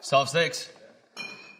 Soft six.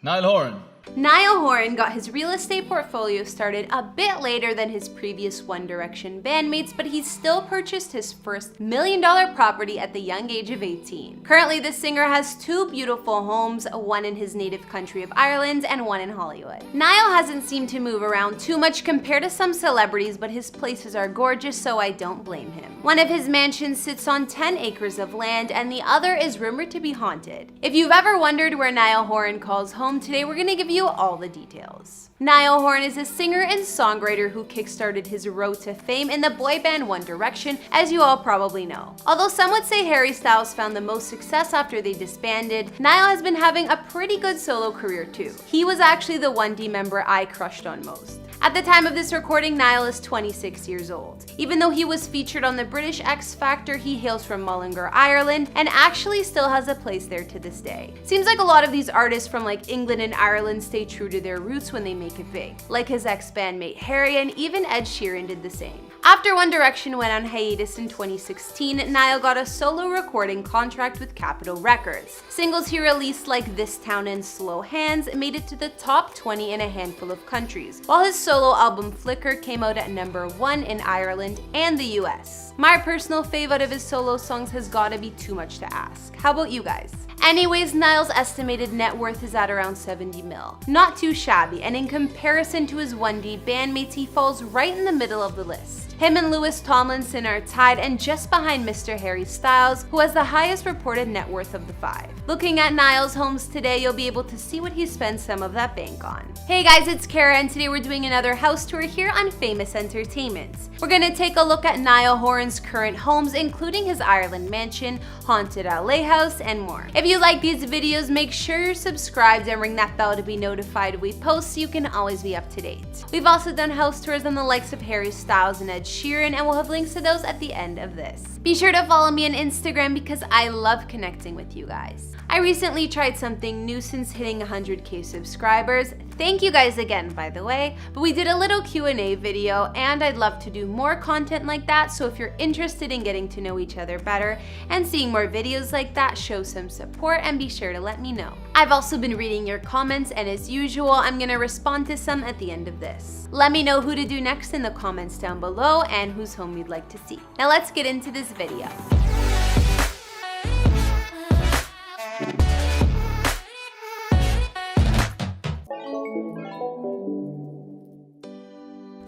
Niall Horan. Niall Horan got his real estate portfolio started a bit later than his previous One Direction bandmates, but he still purchased his first $1 million property at the young age of 18. Currently, the singer has two beautiful homes, one in his native country of Ireland and one in Hollywood. Niall hasn't seemed to move around too much compared to some celebrities, but his places are gorgeous, so I don't blame him. One of his mansions sits on 10 acres of land, and the other is rumored to be haunted. If you've ever wondered where Niall Horan calls home, today we're gonna give you all the details. Niall Horan is a singer and songwriter who kickstarted his road to fame in the boy band One Direction, as you all probably know. Although some would say Harry Styles found the most success after they disbanded, Niall has been having a pretty good solo career too. He was actually the 1D member I crushed on most. At the time of this recording, Niall is 26 years old. Even though he was featured on the British X Factor, he hails from Mullingar, Ireland, and actually still has a place there to this day. Seems like a lot of these artists from like England and Ireland stay true to their roots when they make it big, like his ex-bandmate Harry, and even Ed Sheeran did the same. After One Direction went on hiatus in 2016, Niall got a solo recording contract with Capitol Records. Singles he released like This Town and Slow Hands made it to the top 20 in a handful of countries, while his solo album Flicker came out at #1 in Ireland and the US. My personal favorite of his solo songs has gotta be Too Much to Ask. How about you guys? Anyways, Niall's estimated net worth is at around 70 mil. Not too shabby, and in comparison to his 1D bandmates, he falls right in the middle of the list. Him and Louis Tomlinson are tied and just behind Mr. Harry Styles, who has the highest reported net worth of the five. Looking at Niall's homes today, you'll be able to see what he spends some of that bank on. Hey guys, it's Kara, and today we're doing another house tour here on Famous Entertainment. We're gonna take a look at Niall Horan's current homes, including his Ireland mansion, haunted LA house, and more. If you like these videos, make sure you're subscribed and ring that bell to be notified when we post so you can always be up to date. We've also done house tours on the likes of Harry Styles and Ed Sheeran, and we'll have links to those at the end of this. Be sure to follow me on Instagram because I love connecting with you guys. I recently tried something new since hitting 100K subscribers. Thank you guys again, by the way, but we did a little Q&A video, and I'd love to do more content like that, so if you're interested in getting to know each other better and seeing more videos like that, show some support and be sure to let me know. I've also been reading your comments, and as usual, I'm gonna respond to some at the end of this. Let me know who to do next in the comments down below and whose home you'd like to see. Now let's get into this video.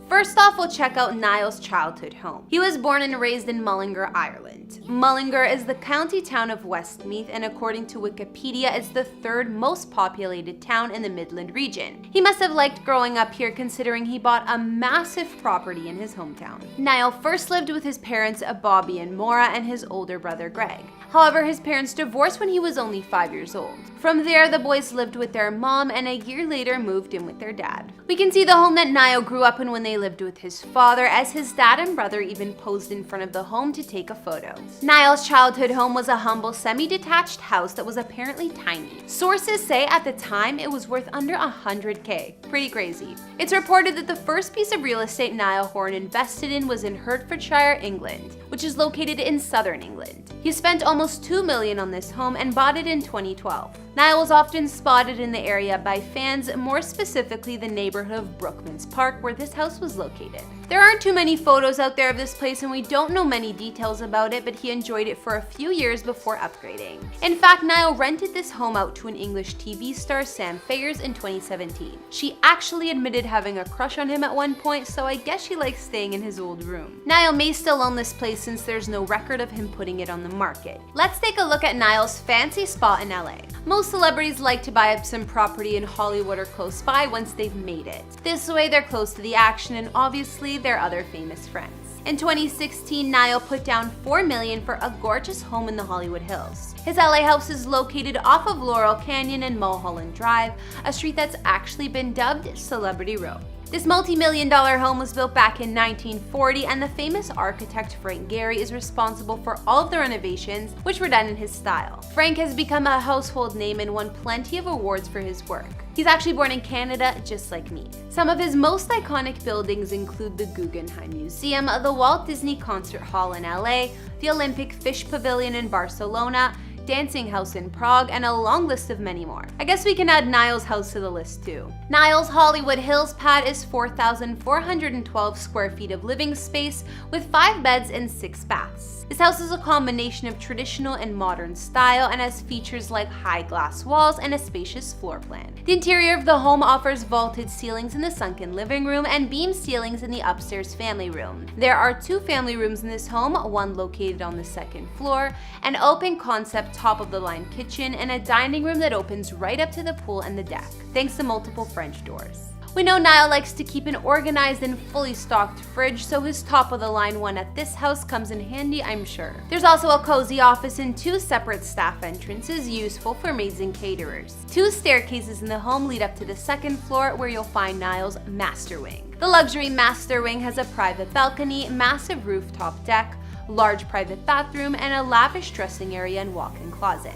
First off, we'll check out Niall's childhood home. He was born and raised in Mullingar, Ireland. Mullingar is the county town of Westmeath, and according to Wikipedia, it's the third most populated town in the Midland region. He must have liked growing up here considering he bought a massive property in his hometown. Niall first lived with his parents Bobby and Maura and his older brother Greg. However, his parents divorced when he was only 5 years old. From there, the boys lived with their mom and a year later moved in with their dad. We can see the home that Niall grew up in when they lived with his father, as his dad and brother even posed in front of the home to take a photo. Niall's childhood home was a humble semi-detached house that was apparently tiny. Sources say at the time it was worth under 100K. Pretty crazy. It's reported that the first piece of real estate Niall Horan invested in was in Hertfordshire, England, which is located in southern England. He spent almost $2 million on this home and bought it in 2012. Niall was often spotted in the area by fans, more specifically the neighborhood of Brookman's Park, where this house was located. There aren't too many photos out there of this place, and we don't know many details about it, but he enjoyed it for a few years before upgrading. In fact, Niall rented this home out to an English TV star, Sam Fayers, in 2017. She actually admitted having a crush on him at one point, so I guess she likes staying in his old room. Niall may still own this place since there's no record of him putting it on the market. Let's take a look at Niall's fancy spot in LA. Most celebrities like to buy up some property in Hollywood or close by once they've made it. This way they're close to the action and obviously their other famous friends. In 2016, Niall put down $4 million for a gorgeous home in the Hollywood Hills. His LA house is located off of Laurel Canyon and Mulholland Drive, a street that's actually been dubbed Celebrity Row. This multi-million-dollar home was built back in 1940, and the famous architect Frank Gehry is responsible for all of the renovations, which were done in his style. Frank has become a household name and won plenty of awards for his work. He's actually born in Canada, just like me. Some of his most iconic buildings include the Guggenheim Museum, the Walt Disney Concert Hall in LA, the Olympic Fish Pavilion in Barcelona, dancing house in Prague, and a long list of many more. I guess we can add Niall's house to the list too. Niall's Hollywood Hills pad is 4,412 square feet of living space with 5 beds and 6 baths. This house is a combination of traditional and modern style and has features like high glass walls and a spacious floor plan. The interior of the home offers vaulted ceilings in the sunken living room and beam ceilings in the upstairs family room. There are 2 family rooms in this home, one located on the 2nd floor, an open concept top of the line kitchen, and a dining room that opens right up to the pool and the deck, thanks to multiple French doors. We know Niall likes to keep an organized and fully stocked fridge, so his top-of-the-line one at this house comes in handy, I'm sure. There's also a cozy office and 2 separate staff entrances, useful for maids and caterers. 2 staircases in the home lead up to the 2nd floor, where you'll find Niall's master wing. The luxury master wing has a private balcony, massive rooftop deck, large private bathroom, and a lavish dressing area and walk-in closet.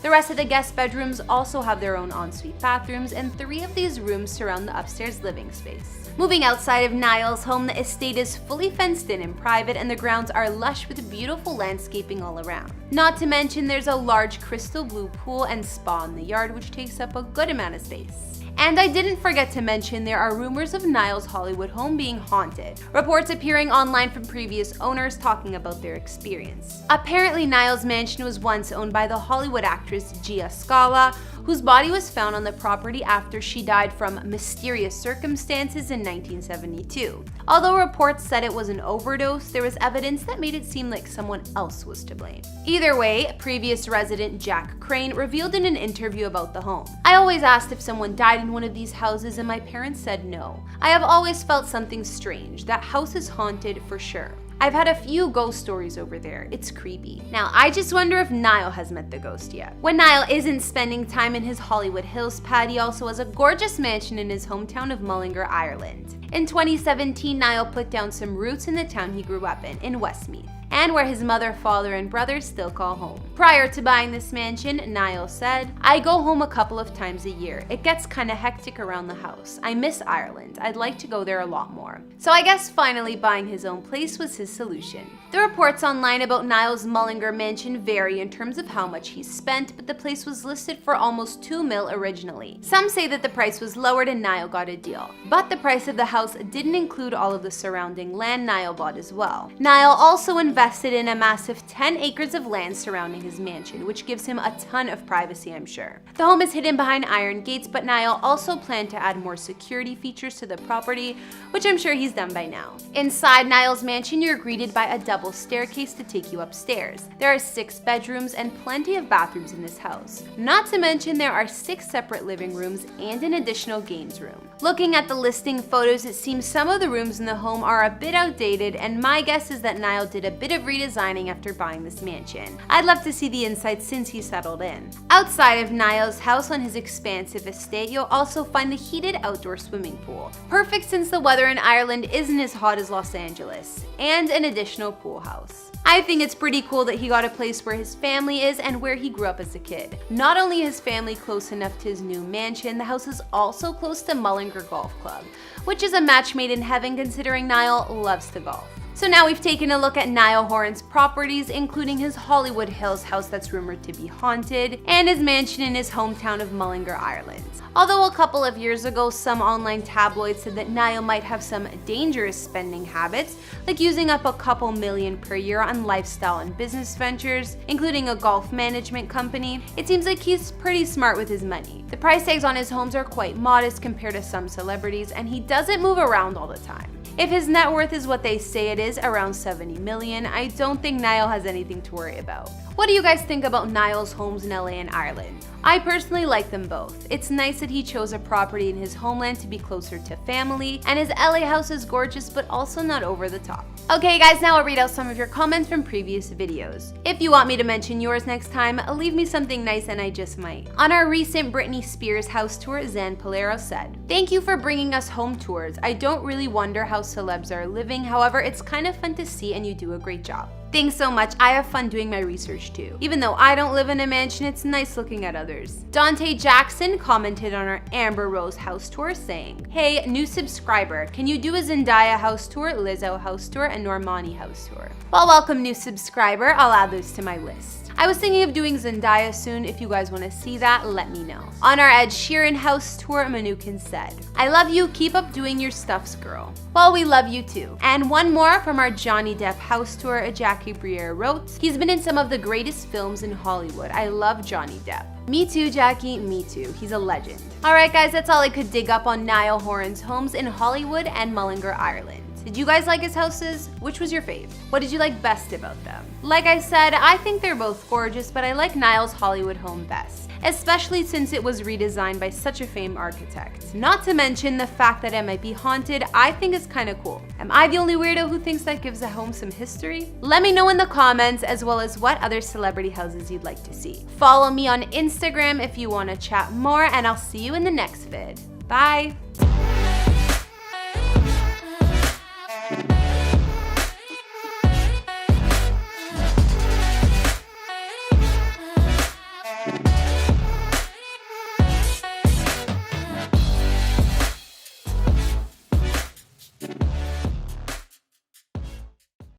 The rest of the guest bedrooms also have their own ensuite bathrooms, and 3 of these rooms surround the upstairs living space. Moving outside of Niall's home, the estate is fully fenced in and private, and the grounds are lush with beautiful landscaping all around. Not to mention there's a large crystal blue pool and spa in the yard, which takes up a good amount of space. And I didn't forget to mention there are rumors of Niall's Hollywood home being haunted. Reports appearing online from previous owners talking about their experience. Apparently, Niall's mansion was once owned by the Hollywood actress Gia Scala, whose body was found on the property after she died from mysterious circumstances in 1972. Although reports said it was an overdose, there was evidence that made it seem like someone else was to blame. Either way, previous resident Jack Crane revealed in an interview about the home. "I always asked if someone died in one of these houses and my parents said no. I have always felt something strange. That house is haunted for sure. I've had a few ghost stories over there. It's creepy." Now, I just wonder if Niall has met the ghost yet. When Niall isn't spending time in his Hollywood Hills pad, he also has a gorgeous mansion in his hometown of Mullingar, Ireland. In 2017, Niall put down some roots in the town he grew up in Westmeath, and where his mother, father, and brothers still call home. Prior to buying this mansion, Niall said, "I go home a couple of times a year. It gets kinda hectic around the house. I miss Ireland. I'd like to go there a lot more." So I guess finally buying his own place was his solution. The reports online about Niall's Mullingar mansion vary in terms of how much he spent, but the place was listed for almost $2 million originally. Some say that the price was lowered and Niall got a deal, but the price of the house didn't include all of the surrounding land Niall bought as well. Niall also invested in a massive 10 acres of land surrounding his mansion, which gives him a ton of privacy, I'm sure. The home is hidden behind iron gates, but Niall also planned to add more security features to the property, which I'm sure he's done by now. Inside Niall's mansion, you're greeted by a double staircase to take you upstairs. There are 6 bedrooms and plenty of bathrooms in this house. Not to mention there are 6 separate living rooms and an additional games room. Looking at the listing photos, it seems some of the rooms in the home are a bit outdated, and my guess is that Niall did a bit of redesigning after buying this mansion. I'd love to see the inside since he settled in. Outside of Niall's house on his expansive estate, you'll also find the heated outdoor swimming pool. Perfect since the weather in Ireland isn't as hot as Los Angeles, and an additional pool house. I think it's pretty cool that he got a place where his family is and where he grew up as a kid. Not only is family close enough to his new mansion, the house is also close to Mullingar Golf Club, which is a match made in heaven considering Niall loves to golf. So now we've taken a look at Niall Horan's properties, including his Hollywood Hills house that's rumored to be haunted, and his mansion in his hometown of Mullingar, Ireland. Although a couple of years ago, some online tabloids said that Niall might have some dangerous spending habits, like using up a couple million per year on lifestyle and business ventures, including a golf management company, it seems like he's pretty smart with his money. The price tags on his homes are quite modest compared to some celebrities, and he doesn't move around all the time. If his net worth is what they say it is, around $70 million, I don't think Niall has anything to worry about. What do you guys think about Niall's homes in LA and Ireland? I personally like them both. It's nice that he chose a property in his homeland to be closer to family, and his LA house is gorgeous but also not over the top. Okay guys, now I'll read out some of your comments from previous videos. If you want me to mention yours next time, leave me something nice and I just might. On our recent Britney Spears house tour, Zan Polero said, "Thank you for bringing us home tours. I don't really wonder how celebs are living, however, it's kind of fun to see and you do a great job." Thanks so much. I have fun doing my research too. Even though I don't live in a mansion, it's nice looking at others. Dante Jackson commented on our Amber Rose house tour saying, "Hey, new subscriber, can you do a Zendaya house tour, Lizzo house tour, and Normani house tour?" Well, welcome new subscriber. I'll add those to my list. I was thinking of doing Zendaya soon. If you guys want to see that, let me know. On our Ed Sheeran house tour, Manukin said, "I love you, keep up doing your stuffs, girl." Well, we love you too. And one more from our Johnny Depp house tour, Jackie Briere wrote, "He's been in some of the greatest films in Hollywood. I love Johnny Depp." Me too, Jackie, me too. He's a legend. Alright guys, that's all I could dig up on Niall Horan's homes in Hollywood and Mullingar, Ireland. Did you guys like his houses? Which was your fave? What did you like best about them? Like I said, I think they're both gorgeous, but I like Niall's Hollywood home best, especially since it was redesigned by such a famed architect. Not to mention the fact that it might be haunted, I think is kinda cool. Am I the only weirdo who thinks that gives a home some history? Let me know in the comments, as well as what other celebrity houses you'd like to see. Follow me on Instagram if you wanna chat more, and I'll see you in the next vid. Bye!